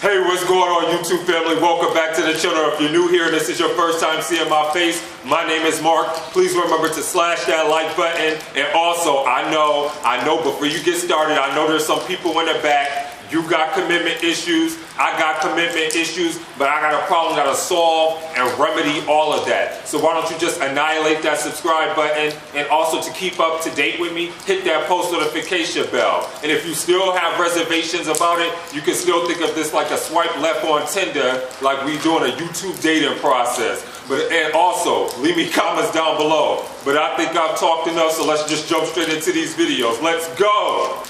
Hey, what's going on, YouTube family? Welcome back to the channel. If you're new here and this is your first time seeing my face, my name is Mark. Please remember to slash that like button. And also, I know before you get started, I know there's some people in the back. You got commitment issues, I got commitment issues, but I got a problem that'll solve and remedy all of that. So why don't you just annihilate that subscribe button, and also to keep up to date with me, hit that post notification bell. And if you still have reservations about it, you can still think of this like a swipe left on Tinder, like we doing a YouTube dating process. And also, leave me comments down below. But I think I've talked enough, so let's just jump straight into these videos. Let's go!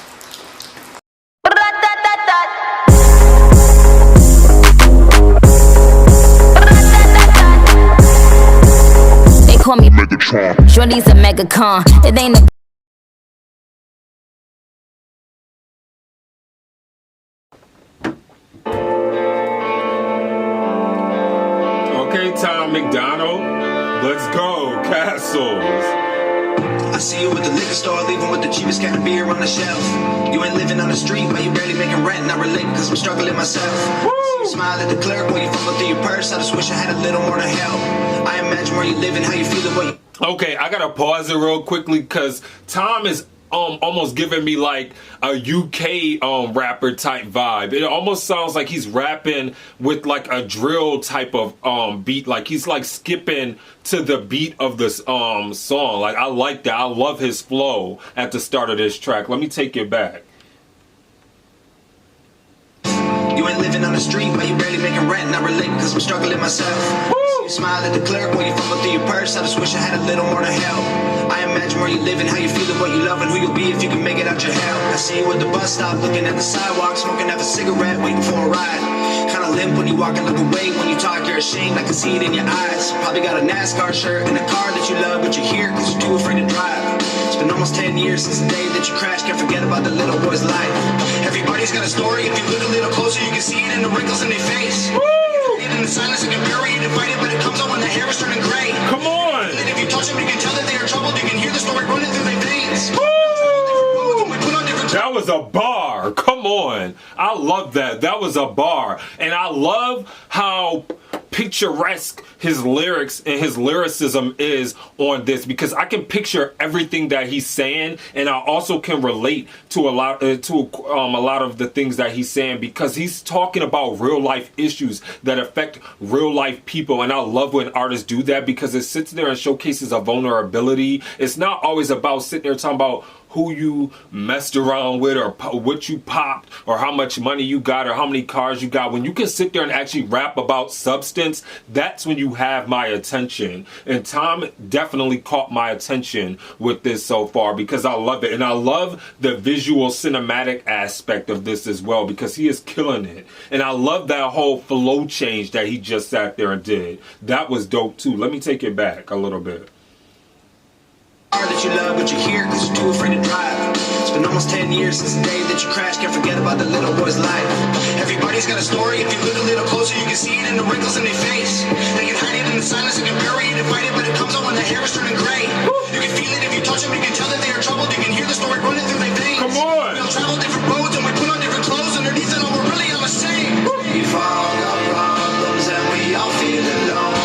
Call me Megatron. Shorty's a megacon. It ain't a Okay, Tom Macdonald. Let's go, Castles. I see you at the liquor store, leaving with the cheapest kind of beer on the shelf. You ain't living on the street, but you barely making rent. And I relate because I'm struggling myself. I see you smile at the clerk when you fumble through your purse. I just wish I had a little more to help. I imagine where you live and how you feeling, what you... Okay, I gotta pause it real quickly because Tom is almost giving me like a UK rapper type vibe. It almost sounds like he's rapping with like a drill type of beat, like he's like skipping to the beat of this song. Like, I like that. I love his flow at the start of this track. Let me take it back. You ain't living on the street, but you barely making rent. And I relate because I'm struggling myself. You smile at the clerk when you fumble through your purse. I just wish I had a little more to help. I imagine where you live and how you feeling, what you love and who you'll be if you can make it out your hell. I see you at the bus stop, looking at the sidewalk, smoking half a cigarette, waiting for a ride. Kinda limp when you walk and look away. When you talk, you're ashamed, I can see it in your eyes. Probably got a NASCAR shirt and a car that you love, but you're here cause you're too afraid to drive. It's been almost 10 years since the day that you crashed. Can't forget about the little boy's life. Everybody's got a story. If you look a little closer, you can see it in the wrinkles in their face. In the silence, you can bury it and fight it, but it comes out when the hair is turning gray. Come on! And if you touch them, you can tell that they are troubled. You can hear the story running through their veins. That was a bar. Come on. I love that. That was a bar. And I love how picturesque his lyrics and his lyricism is on this, because I can picture everything that he's saying, and I also can relate to a lot of the things that he's saying, because he's talking about real life issues that affect real life people. And I love when artists do that, because it sits there and showcases a vulnerability. It's not always about sitting there talking about who you messed around with or what you popped or how much money you got or how many cars you got. When you can sit there and actually rap about substance, that's when you have my attention. And Tom definitely caught my attention with this so far, because I love it. And I love the visual cinematic aspect of this as well, because he is killing it. And I love that whole flow change that he just sat there and did. That was dope too. Let me take it back a little bit. That you love, but you're here because you're too afraid to drive. It's been almost 10 years since the day that you crashed. Can't forget about the little boy's life. Everybody's got a story. If you look a little closer, you can see it in the wrinkles in their face. They can hide it in the silence, they can bury it and fight it, but it comes out when the hair is turning gray. You can feel it if you touch them, you can tell that they are troubled. You can hear the story running through their veins. Come on! We all travel different roads and we put on different clothes. Underneath it all, we're really all the same. We've all got problems and we all feel alone.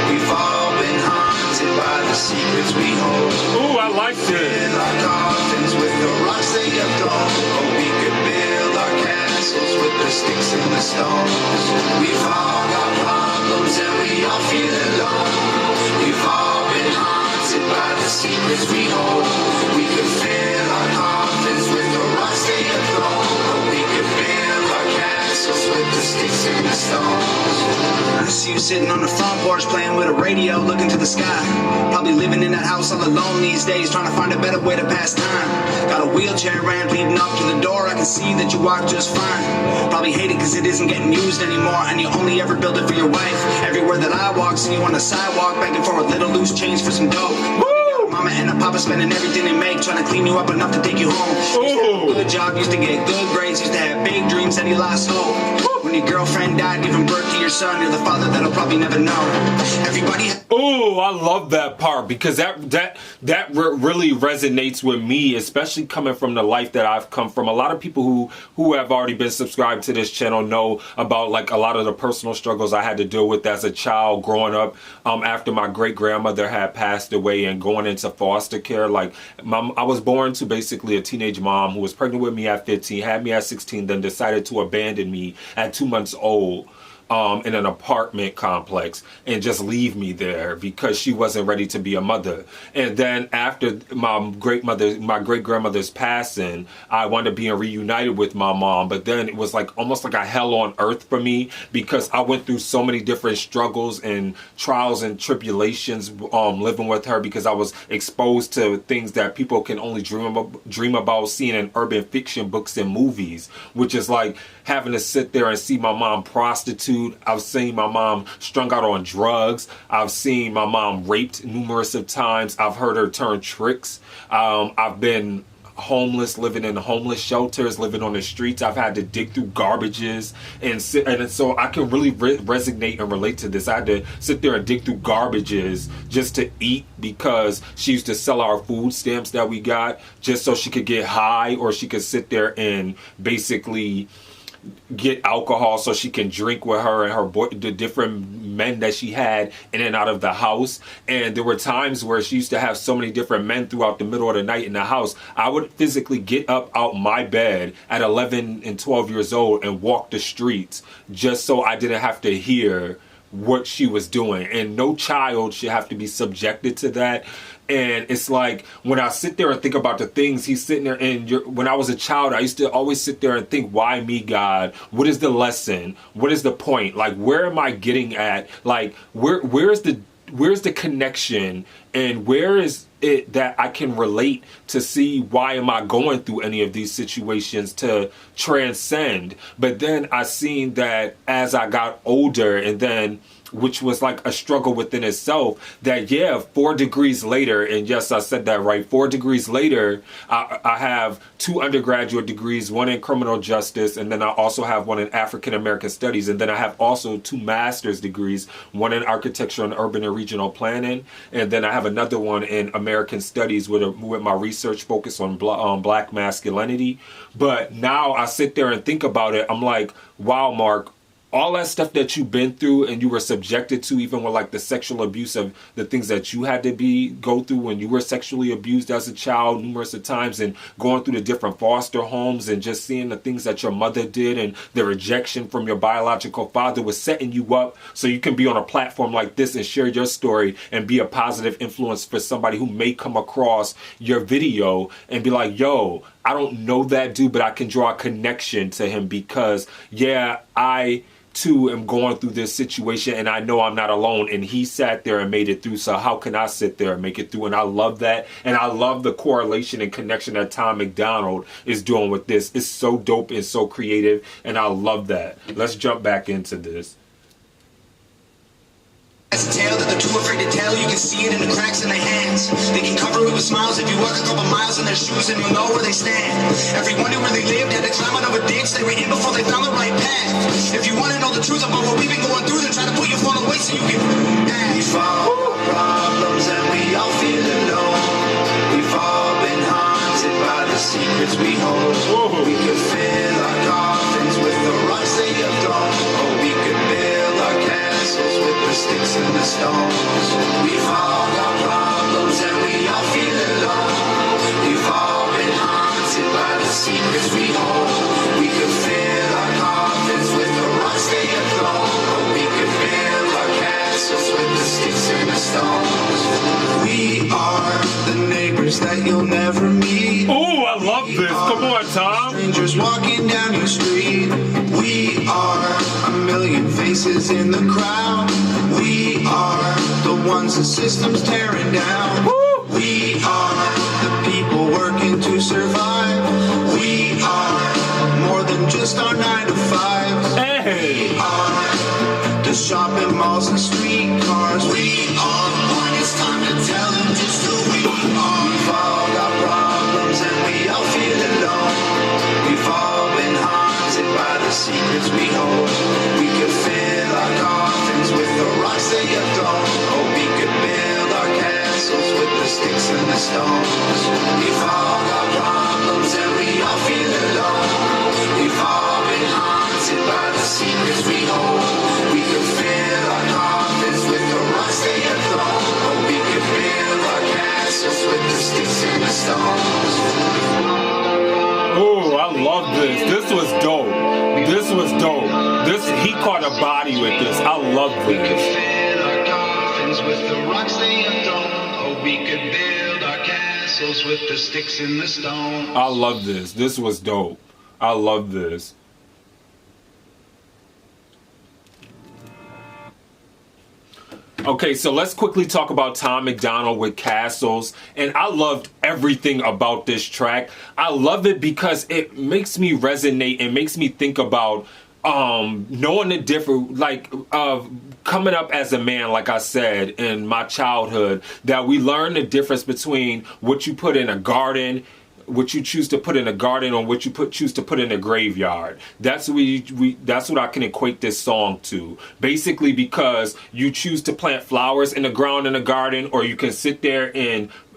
We've all been haunted by the secrets we hold. Ooh, I like this. Our coffins with the rocks they have thrown. Or we could build our castles with the sticks and the stones. We've all got problems and we all feel alone. We've all been haunted by the secrets we hold. We could fill our coffins with the rocks they have thrown. Or we could build our castles with the sticks and the stones. I see you sitting on the front porch playing with a radio, looking to the sky. Probably living in that house all alone these days, trying to find a better way to pass time. Got a wheelchair ramp leading up to the door. I can see that you walk just fine. Probably hate it because it isn't getting used anymore, and you only ever build it for your wife. Everywhere that I walk, see you on the sidewalk, begging for a little loose change for some dough. Mama and a papa spending everything they make, trying to clean you up enough to take you home. Used to have a good job, used to get good grades, used to have big dreams, and he lost hope. When when your girlfriend died, giving birth to your son. You're the father that'll probably never know. Everybody. Oh, I love that part because that really resonates with me, especially coming from the life that I've come from. A lot of people who have already been subscribed to this channel know about like a lot of the personal struggles I had to deal with as a child growing up after my great grandmother had passed away and going into foster care. Like I was born to basically a teenage mom who was pregnant with me at 15, had me at 16, then decided to abandon me at 2 months old. In an apartment complex and just leave me there because she wasn't ready to be a mother. And then after my great grandmother's passing, I wound up being reunited with my mom. But then it was like almost like a hell on earth for me because I went through so many different struggles and trials and tribulations living with her because I was exposed to things that people can only dream about seeing in urban fiction books and movies, which is like having to sit there and see my mom prostitute. I've seen my mom strung out on drugs. I've seen my mom raped numerous of times. I've heard her turn tricks. I've been homeless, living in homeless shelters, living on the streets. I've had to dig through garbages and so I can really resonate and relate to this. I had to sit there and dig through garbages just to eat because she used to sell our food stamps that we got just so she could get high or she could sit there and basically get alcohol so she can drink with her and the different men that she had in and out of the house. And there were times where she used to have so many different men throughout the middle of the night in the house. I would physically get up out my bed at 11 and 12 years old and walk the streets just so I didn't have to hear what she was doing. And no child should have to be subjected to that. And it's like when I sit there and think about the things he's sitting there and when I was a child, I used to always sit there and think, why me, God? What is the lesson? What is the point? Like, where am I getting at? Like, where's the connection and where is it that I can relate to see why am I going through any of these situations to transcend? But then I seen that as I got older and then which was like a struggle within itself, that 4 degrees later, and yes, I said that right, 4 degrees later, I have 2 undergraduate degrees, one in criminal justice, and then I also have one in African American studies, and then I have also 2 master's degrees, one in architecture and urban and regional planning, and then I have another one in American studies with my research focus on black masculinity. But now I sit there and think about it, I'm like, wow, Mark, all that stuff that you've been through and you were subjected to, even with like the sexual abuse of the things that you had to go through when you were sexually abused as a child numerous of times, and going through the different foster homes and just seeing the things that your mother did and the rejection from your biological father was setting you up so you can be on a platform like this and share your story and be a positive influence for somebody who may come across your video and be like, yo, I don't know that dude, but I can draw a connection to him because, I too am going through this situation and I know I'm not alone, and he sat there and made it through, so how can I sit there and make it through? And I love that, and I love the correlation and connection that Tom Macdonald is doing with this. It's so dope and so creative, and I love that. Let's jump back into this. That's a tale that they're too afraid to tell. You can see it in the cracks in their hands. They can cover it with smiles if you walk a couple miles in their shoes and you'll know where they stand. Everyone knew where they lived, had to climb out of a ditch they were in before they found the right path. If you want to know the truth about what we've been going through, then try to put your phone away so you can we fall problems and we all feel alone. We've all been haunted by the secrets we hold. We could fill our coffins with the rocks they have thrown, or we could build our castles with the sticks and the stones. We've all got problems and we all feel alone. We've all been haunted by the secrets we hold. We could fill our coffins with the rocks they have thrown, or we could build our castles with the sticks and the stones. We are the neighbors that you'll never meet. Oh, I love this. Come on, Tom. Strangers walking down your street. We are a million faces in the crowd. We are the ones the system's tearing down. Woo! We are the people working to survive. We are more than just our 9 to 5. Hey! We are the shopping malls and streetcars. We are when it's time to tell them just who we are. We've all got problems and we all feel alone. We've all been haunted by the secrets we hold. and the stones. We've all got problems and we all feel alone. We've all been haunted by the secrets we hold. We could fill our coffins with the rocks they have thrown, or we could build our castles with the sticks and the stones. Oh, I love this. This was dope. This was dope. He caught a body with this. I love We could this. fill our coffins with the rocks they have thrown, or we could build our castles with the sticks and the stones. I love this. This was dope. I love this. Okay, so let's quickly talk about Tom Macdonald with Castles. And I loved everything about this track. I love it because it makes me resonate and makes me think about knowing the difference, like coming up as a man, like I said, in my childhood, that we learn the difference between what you put in a garden, what you choose to put in a garden, or what you choose to put in a graveyard. That's that's what I can equate this song to. Basically, because you choose to plant flowers in the ground in a garden, or you can sit there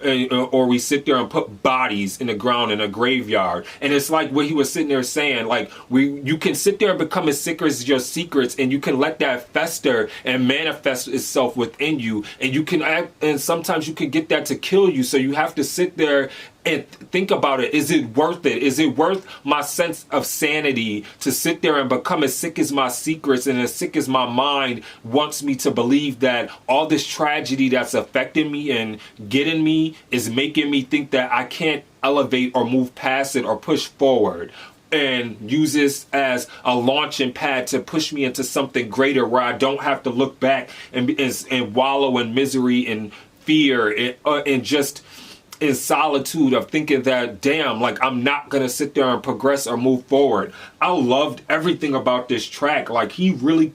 or we sit there and put bodies in the ground in a graveyard. And it's like what he was sitting there saying, like you can sit there and become as sick as your secrets, and you can let that fester and manifest itself within you, and you can act, and sometimes you can get that to kill you. So you have to sit there and think about it. Is it worth it? Is it worth my sense of sanity to sit there and become as sick as my secrets and as sick as my mind wants me to believe, that all this tragedy that's affecting me and getting me is making me think that I can't elevate or move past it or push forward, and use this as a launching pad to push me into something greater, where I don't have to look back and wallow in misery and fear and just in solitude of thinking that, damn, like I'm not gonna sit there and progress or move forward. I loved everything about this track. Like, he really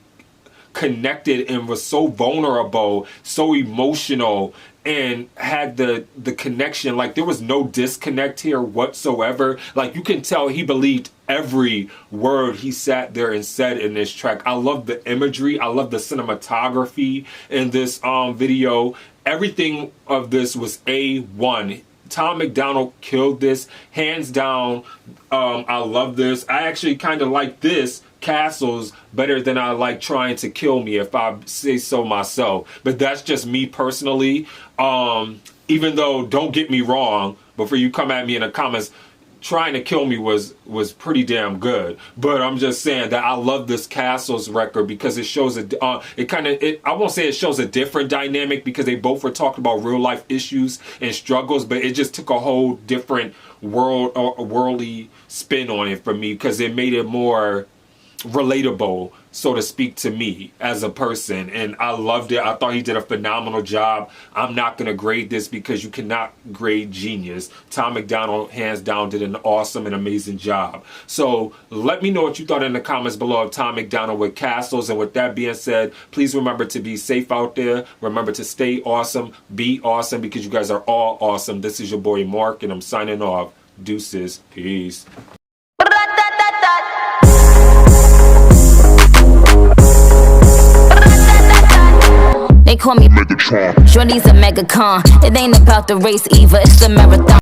connected and was so vulnerable, so emotional, and had the connection. Like, there was no disconnect here whatsoever. Like, you can tell he believed every word he sat there and said in this track. I love the imagery. I love the cinematography in this video. Everything of this was A1. Tom Macdonald killed this, hands down. I love this. I actually kind of like this, Castles, better than I like Trying to Kill Me, if I say so myself. But that's just me personally. Even though, don't get me wrong, before you come at me in the comments, Trying to Kill Me was pretty damn good. But I'm just saying that I love this Castles record because it shows I won't say it shows a different dynamic, because they both were talking about real life issues and struggles, but it just took a whole different worldly spin on it for me, because it made it more relatable, so to speak, to me as a person. And I loved it. I thought he did a phenomenal job. I'm not going to grade this because you cannot grade genius. Tom Macdonald, hands down, did an awesome and amazing job. So let me know what you thought in the comments below of Tom Macdonald with Castles. And with that being said, please remember to be safe out there. Remember to stay awesome, be awesome, because you guys are all awesome. This is your boy Mark, and I'm signing off. Deuces. Peace. They call me Megatron. Shorty's a mega con. It ain't about the race either, it's the marathon.